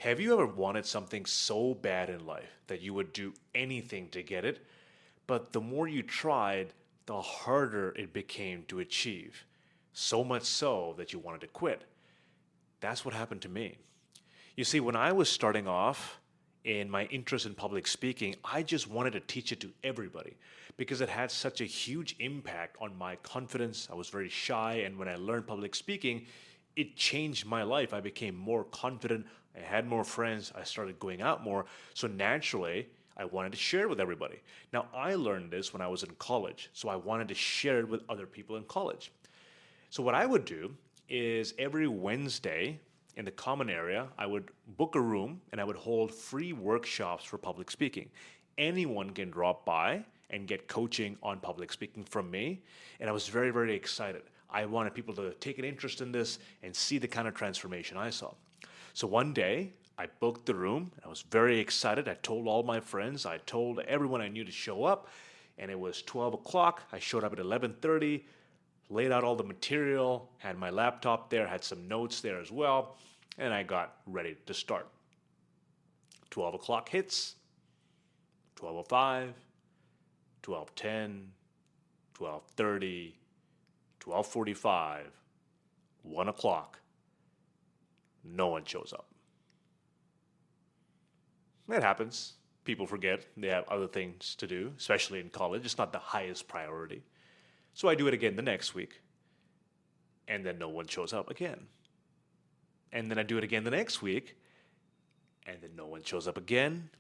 Have you ever wanted something so bad in life that you would do anything to get it, but the more you tried, the harder it became to achieve? So much so that you wanted to quit. That's what happened to me. You see, when I was starting off in my interest in public speaking, I just wanted to teach it to everybody because it had such a huge impact on my confidence. I was very shy, and when I learned public speaking, it changed my life. I became more confident. I had more friends. I started going out more. So naturally, I wanted to share it with everybody. Now, I learned this when I was in college, so I wanted to share it with other people in college. So what I would do is every Wednesday in the common area, I would book a room and I would hold free workshops for public speaking. Anyone can drop by and get coaching on public speaking from me. And I was very, very excited. I wanted people to take an interest in this and see the kind of transformation I saw. So one day, I booked the room. I was very excited. I told all my friends. I told everyone I knew to show up. And it was 12 o'clock. I showed up at 11:30, laid out all the material, had my laptop there, had some notes there as well, and I got ready to start. 12 o'clock hits, 12:05, 12:10, 12:30, 12:45, 1 o'clock. No one shows up. It happens. People forget they have other things to do, especially in college. It's not the highest priority. So I do it again the next week, and then no one shows up again. And then I do it again the next week, and then no one shows up again,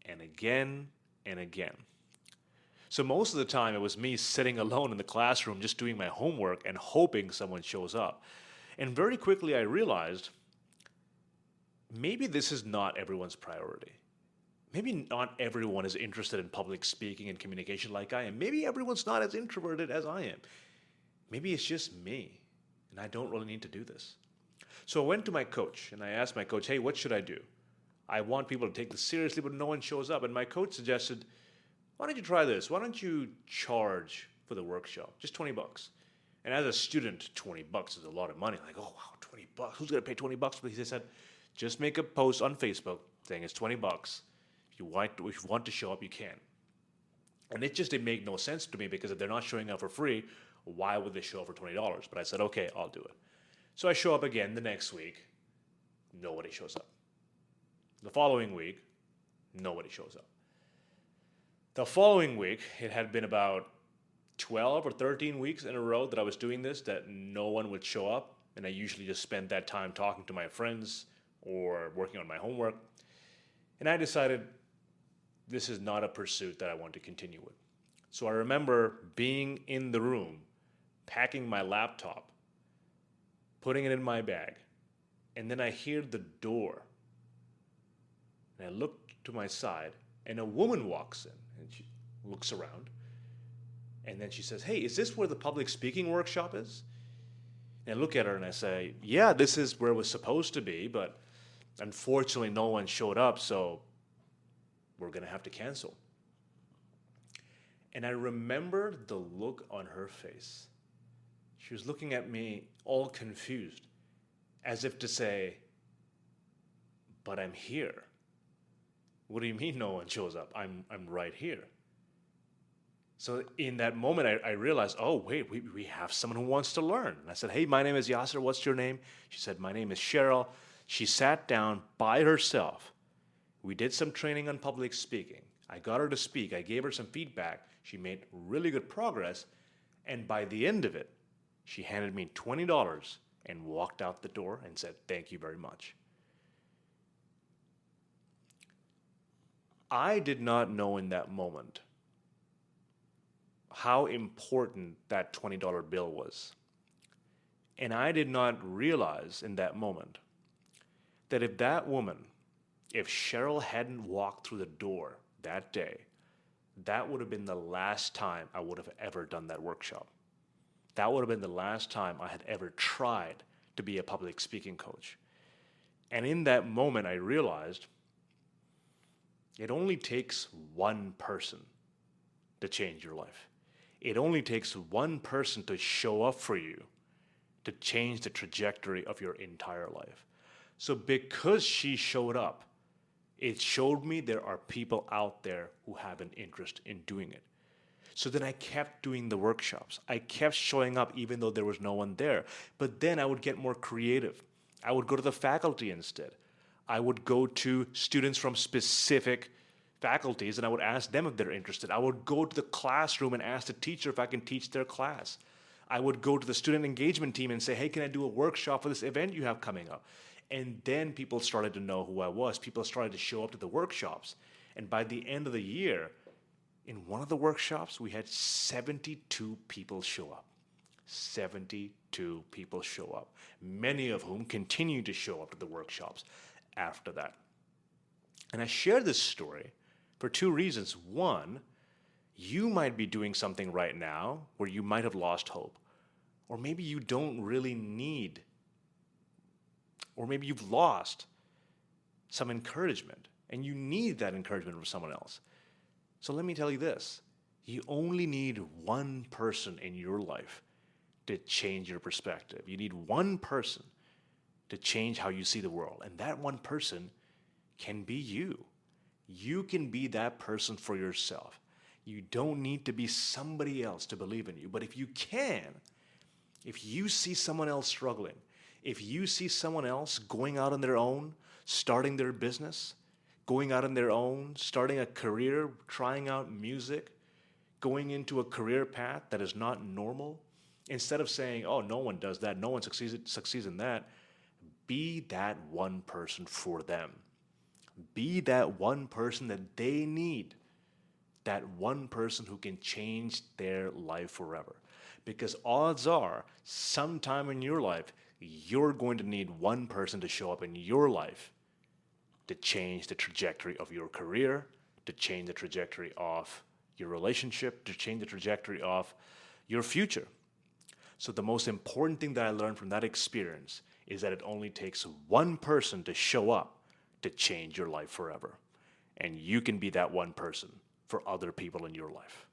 and again, and again. So most of the time, it was me sitting alone in the classroom just doing my homework and hoping someone shows up. And very quickly, I realized maybe this is not everyone's priority. Maybe not everyone is interested in public speaking and communication like I am. Maybe everyone's not as introverted as I am. Maybe it's just me, and I don't really need to do this. So I went to my coach and I asked my coach, hey, what should I do? I want people to take this seriously, but no one shows up. And my coach suggested, why don't you try this? Why don't you charge for the workshop? Just 20 bucks. And as a student, 20 bucks is a lot of money. Like, oh, wow, 20 bucks. Who's going to pay 20 bucks? But he said, just make a post on Facebook saying it's 20 bucks. If you want to show up, you can. And it made no sense to me because if they're not showing up for free, why would they show up for $20? But I said, okay, I'll do it. So I show up again the next week. Nobody shows up. The following week, nobody shows up. The following week, it had been about 12 or 13 weeks in a row that I was doing this, that no one would show up. And I usually just spent that time talking to my friends or working on my homework. And I decided this is not a pursuit that I want to continue with. So I remember being in the room, packing my laptop, putting it in my bag, and then I hear the door. And I look to my side, and a woman walks in, and she looks around, and then she says, hey, is this where the public speaking workshop is? And I look at her and I say, yeah, this is where it was supposed to be, but unfortunately no one showed up, so we're going to have to cancel. And I remember the look on her face. She was looking at me all confused, as if to say, but I'm here. What do you mean no one shows up? I'm right here. So in that moment, I realized, oh, wait, we have someone who wants to learn. And I said, hey, my name is Yasser. What's your name? She said, my name is Cheryl. She sat down by herself. We did some training on public speaking. I got her to speak. I gave her some feedback. She made really good progress. And by the end of it, she handed me $20 and walked out the door and said, thank you very much. I did not know in that moment how important that $20 bill was. And I did not realize in that moment that if Cheryl hadn't walked through the door that day, that would have been the last time I would have ever done that workshop. That would have been the last time I had ever tried to be a public speaking coach. And in that moment, I realized it only takes one person to change your life. It only takes one person to show up for you to change the trajectory of your entire life. So because she showed up, it showed me there are people out there who have an interest in doing it. So then I kept doing the workshops. I kept showing up even though there was no one there. But then I would get more creative. I would go to the faculty instead. I would go to students from specific faculties and I would ask them if they're interested. I would go to the classroom and ask the teacher if I can teach their class. I would go to the student engagement team and say, hey, can I do a workshop for this event you have coming up? And then people started to know who I was. People started to show up to the workshops. And by the end of the year, in one of the workshops, we had 72 people show up. 72 people show up, many of whom continue to show up to the workshops after that. And I share this story for two reasons. One, you might be doing something right now where you might have lost hope, or maybe you don't really need, or maybe you've lost some encouragement and you need that encouragement from someone else. So let me tell you this, you only need one person in your life to change your perspective. You need one person to change how you see the world, and that one person can be you. You can be that person for yourself. You don't need to be somebody else to believe in you, but if you can, if you see someone else struggling, if you see someone else going out on their own, starting their business, going out on their own, starting a career, trying out music, going into a career path that is not normal, instead of saying, oh, no one does that, no one succeeds in that, be that one person for them. Be that one person that they need, that one person who can change their life forever. Because odds are, sometime in your life, you're going to need one person to show up in your life to change the trajectory of your career, to change the trajectory of your relationship, to change the trajectory of your future. So the most important thing that I learned from that experience is that it only takes one person to show up to change your life forever. And you can be that one person for other people in your life.